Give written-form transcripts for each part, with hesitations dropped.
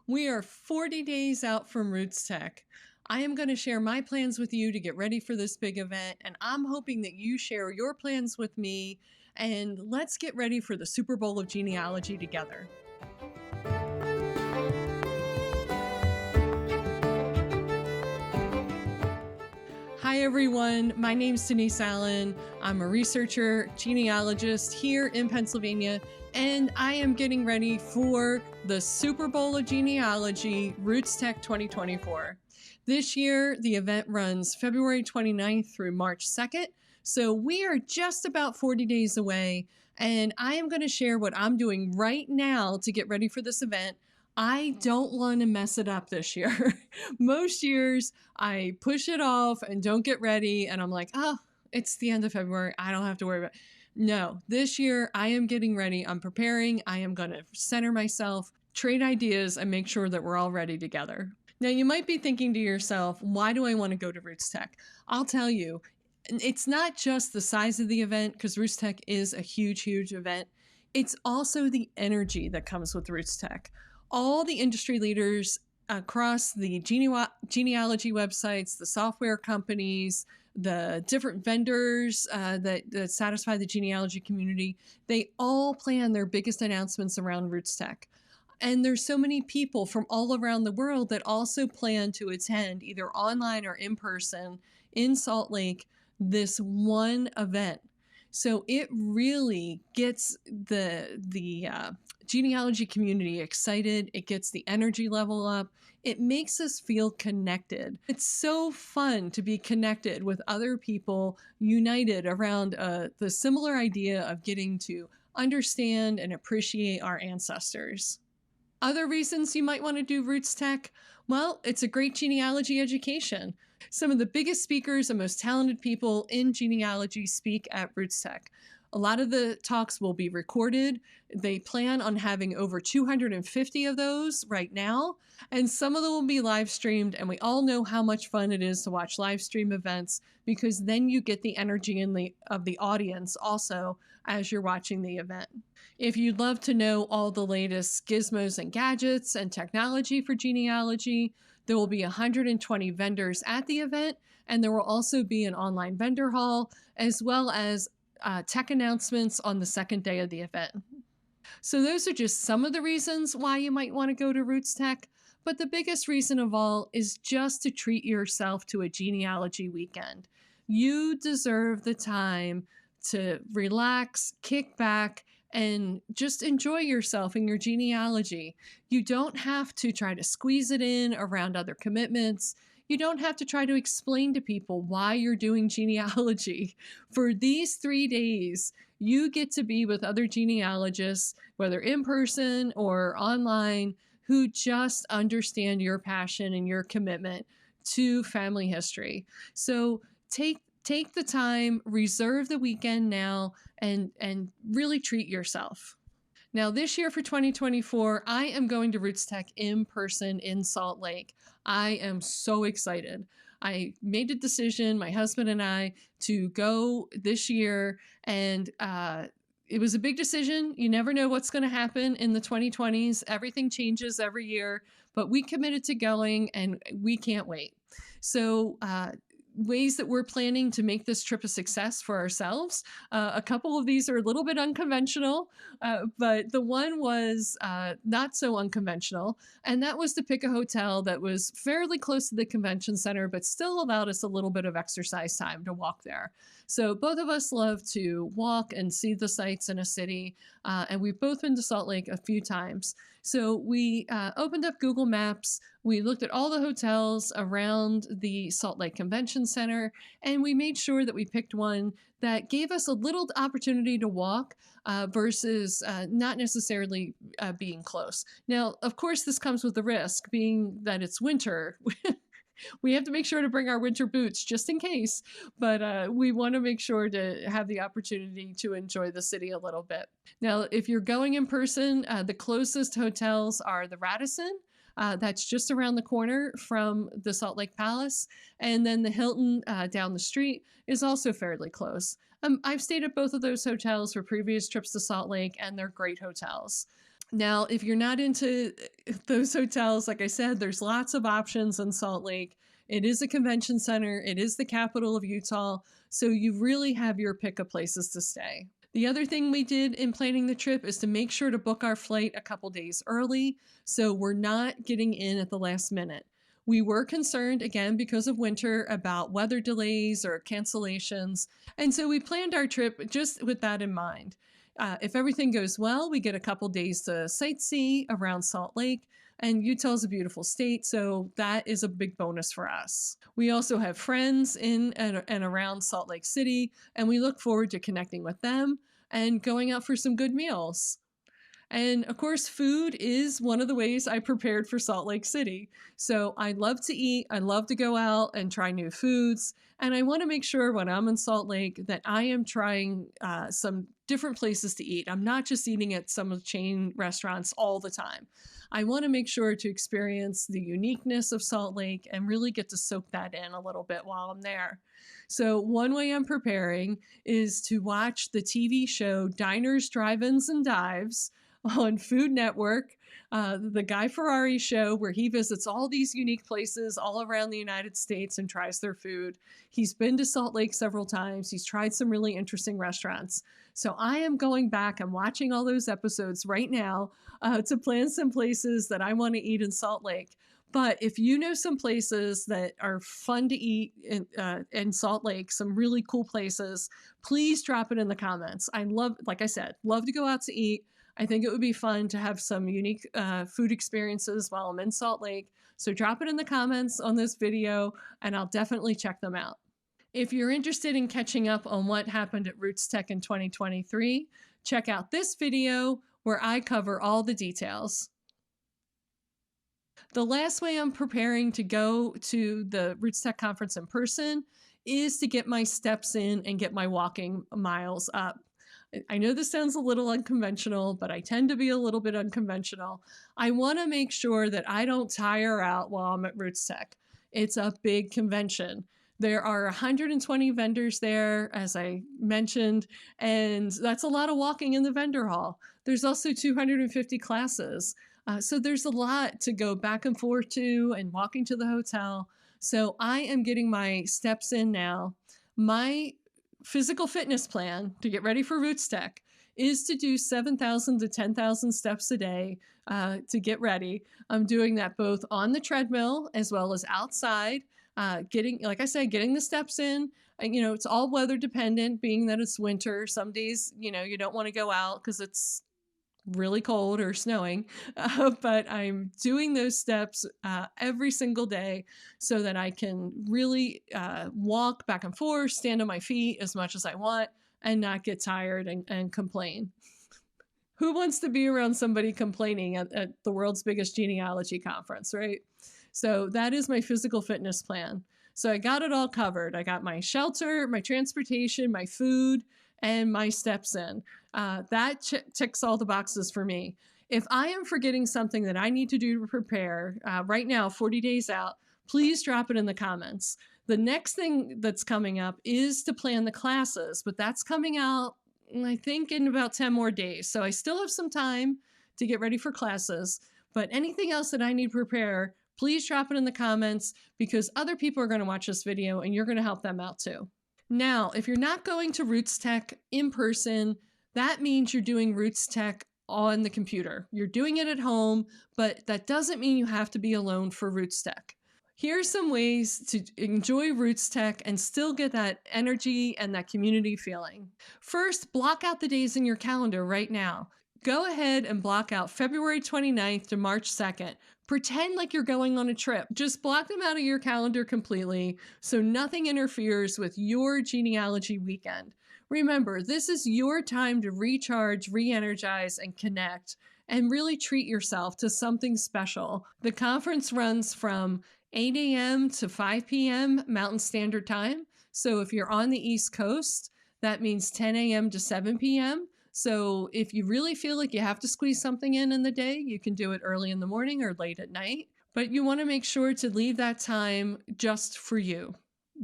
We are 40 days out from RootsTech. I am going to share my plans with you to get ready for this big event, and I'm hoping that you share your plans with me, and let's get ready for the Super Bowl of genealogy together. Hi everyone, my name's Denise Allen. I'm a researcher, genealogist here in Pennsylvania, and I am getting ready for the Super Bowl of Genealogy, RootsTech 2024. This year, the event runs February 29th through March 2nd, so we are just about 40 days away, and I am going to share what I'm doing right now to get ready for this event. I don't want to mess it up this year. Most years, I push it off and don't get ready, and I'm like, oh, it's the end of February. I don't have to worry about it. No, this year, I am getting ready. I'm preparing. I am going to center myself, trade ideas, and make sure that we're all ready together. Now, you might be thinking to yourself, why do I want to go to RootsTech? I'll tell you, it's not just the size of the event, because RootsTech is a huge, huge event. It's also the energy that comes with RootsTech. All the industry leaders across the genealogy websites, the software companies, the different vendors that satisfy the genealogy community, they all plan their biggest announcements around RootsTech. And there's so many people from all around the world that also plan to attend, either online or in person, in Salt Lake, this one event. So it really gets the genealogy community excited. It gets the energy level up. It makes us feel connected. It's so fun to be connected with other people united around the similar idea of getting to understand and appreciate our ancestors. Other reasons you might want to do RootsTech? Well, it's a great genealogy education. Some of the biggest speakers and most talented people in genealogy speak at RootsTech. A lot of the talks will be recorded. They plan on having over 250 of those right now, and some of them will be live streamed, and we all know how much fun it is to watch live stream events because then you get the energy of the audience also as you're watching the event. If you'd love to know all the latest gizmos and gadgets and technology for genealogy, there will be 120 vendors at the event, and there will also be an online vendor hall, as well as tech announcements on the second day of the event. So those are just some of the reasons why you might want to go to RootsTech, but the biggest reason of all is just to treat yourself to a genealogy weekend. You deserve the time to relax, kick back, and just enjoy yourself in your genealogy. You don't have to try to squeeze it in around other commitments. You don't have to try to explain to people why you're doing genealogy. For these 3 days, you get to be with other genealogists, whether in person or online, who just understand your passion and your commitment to family history. So take the time, reserve the weekend now, and really treat yourself. Now, this year for 2024, I am going to RootsTech in person in Salt Lake. I am so excited. I made a decision, my husband and I, to go this year, and it was a big decision. You never know what's going to happen in the 2020s. Everything changes every year, but we committed to going, and we can't wait. So, ways that we're planning to make this trip a success for ourselves. A couple of these are a little bit unconventional, but the one was not so unconventional, and that was to pick a hotel that was fairly close to the convention center, but still allowed us a little bit of exercise time to walk there. So both of us love to walk and see the sights in a city, and we've both been to Salt Lake a few times. So we opened up Google Maps. We looked at all the hotels around the Salt Lake Convention Center, and we made sure that we picked one that gave us a little opportunity to walk versus not necessarily being close. Now, of course, this comes with the risk, being that it's winter. We have to make sure to bring our winter boots just in case, but we want to make sure to have the opportunity to enjoy the city a little bit. Now, if you're going in person, the closest hotels are the Radisson. That's just around the corner from the Salt Lake Palace. And then the Hilton down the street is also fairly close. I've stayed at both of those hotels for previous trips to Salt Lake, and they're great hotels. Now, if you're not into those hotels, like I said, there's lots of options in Salt Lake. It is a convention center. It is the capital of Utah. So you really have your pick of places to stay. The other thing we did in planning the trip is to make sure to book our flight a couple days early so we're not getting in at the last minute. We were concerned, again, because of winter, about weather delays or cancellations. And so we planned our trip just with that in mind. If everything goes well, we get a couple days to sightsee around Salt Lake. And Utah's a beautiful state, so that is a big bonus for us. We also have friends in and around Salt Lake City, and we look forward to connecting with them and going out for some good meals. And of course, food is one of the ways I prepared for Salt Lake City. So I love to eat, I love to go out and try new foods. And I want to make sure when I'm in Salt Lake that I am trying some different places to eat. I'm not just eating at some of the chain restaurants all the time. I want to make sure to experience the uniqueness of Salt Lake and really get to soak that in a little bit while I'm there. So one way I'm preparing is to watch the TV show Diners, Drive-Ins, and Dives on Food Network, the Guy Ferrari show, where he visits all these unique places all around the United States and tries their food. He's been to Salt Lake several times. He's tried some really interesting restaurants. So I am going back and watching all those episodes right now to plan some places that I want to eat in Salt Lake. But if you know some places that are fun to eat in Salt Lake, some really cool places, please drop it in the comments. I love, like I said, love to go out to eat. I think it would be fun to have some unique food experiences while I'm in Salt Lake. So drop it in the comments on this video and I'll definitely check them out. If you're interested in catching up on what happened at RootsTech in 2023, check out this video where I cover all the details. The last way I'm preparing to go to the RootsTech conference in person is to get my steps in and get my walking miles up. I know this sounds a little unconventional, but I tend to be a little bit unconventional. I want to make sure that I don't tire out while I'm at RootsTech. It's a big convention. There are 120 vendors there, as I mentioned, and that's a lot of walking in the vendor hall. There's also 250 classes. So there's a lot to go back and forth to and walking to the hotel. So I am getting my steps in now. My physical fitness plan to get ready for RootsTech is to do 7,000 to 10,000 steps a day to get ready. I'm doing that both on the treadmill as well as outside. Like I said, getting the steps in. And, it's all weather dependent, being that it's winter. Some days, you don't want to go out because it's really cold or snowing, but I'm doing those steps every single day so that I can really walk back and forth, stand on my feet as much as I want, and not get tired and complain. Who wants to be around somebody complaining at the world's biggest genealogy conference, right? So that is my physical fitness plan. So I got it all covered. I got my shelter, my transportation, my food, and my steps in. That ticks all the boxes for me. If I am forgetting something that I need to do to prepare right now, 40 days out, please drop it in the comments. The next thing that's coming up is to plan the classes, but that's coming out, I think, in about 10 more days. So I still have some time to get ready for classes, but anything else that I need to prepare, please drop it in the comments because other people are going to watch this video and you're going to help them out too. Now, if you're not going to RootsTech in person, that means you're doing RootsTech on the computer. You're doing it at home, but that doesn't mean you have to be alone for RootsTech. Here's some ways to enjoy RootsTech and still get that energy and that community feeling. First, block out the days in your calendar right now. Go ahead and block out February 29th to March 2nd. Pretend like you're going on a trip. Just block them out of your calendar completely so nothing interferes with your genealogy weekend. Remember, this is your time to recharge, re-energize, and connect, and really treat yourself to something special. The conference runs from 8 a.m. to 5 p.m. Mountain Standard Time. So if you're on the East Coast, that means 10 a.m. to 7 p.m. So if you really feel like you have to squeeze something in the day, you can do it early in the morning or late at night. But you want to make sure to leave that time just for you.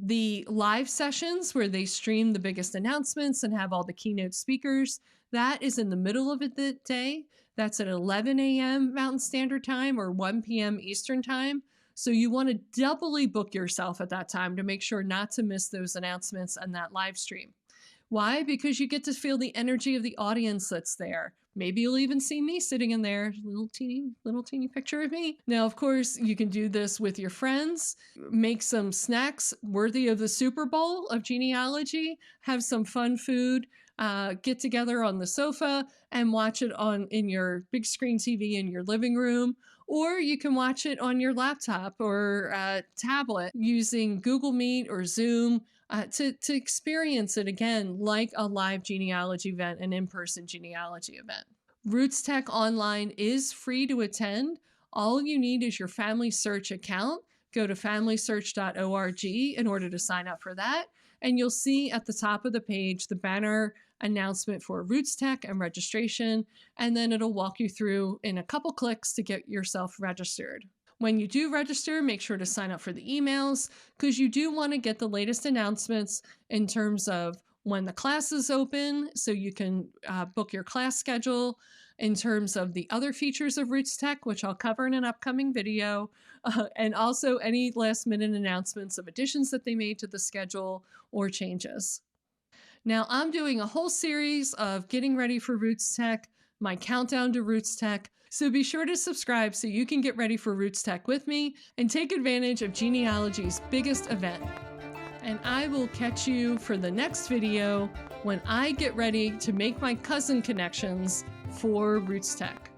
The live sessions where they stream the biggest announcements and have all the keynote speakers, that is in the middle of the day. That's at 11 a.m. Mountain Standard Time or 1 p.m. Eastern Time. So you want to doubly book yourself at that time to make sure not to miss those announcements and that live stream. Why? Because you get to feel the energy of the audience that's there. Maybe you'll even see me sitting in there, little teeny picture of me. Now, of course, you can do this with your friends, make some snacks worthy of the Super Bowl of genealogy, have some fun food, get together on the sofa and watch it in your big screen TV in your living room. Or you can watch it on your laptop or tablet using Google Meet or Zoom to experience it again like a live genealogy event, an in-person genealogy event. RootsTech Online is free to attend. All you need is your Family Search account. Go to familysearch.org in order to sign up for that. And you'll see at the top of the page the banner announcement for RootsTech and registration. And then it'll walk you through in a couple clicks to get yourself registered. When you do register, make sure to sign up for the emails because you do want to get the latest announcements in terms of when the class is open so you can book your class schedule, in terms of the other features of RootsTech, which I'll cover in an upcoming video, and also any last minute announcements of additions that they made to the schedule or changes. Now, I'm doing a whole series of getting ready for RootsTech, my countdown to RootsTech. So be sure to subscribe so you can get ready for RootsTech with me and take advantage of genealogy's biggest event. And I will catch you for the next video when I get ready to make my cousin connections for RootsTech.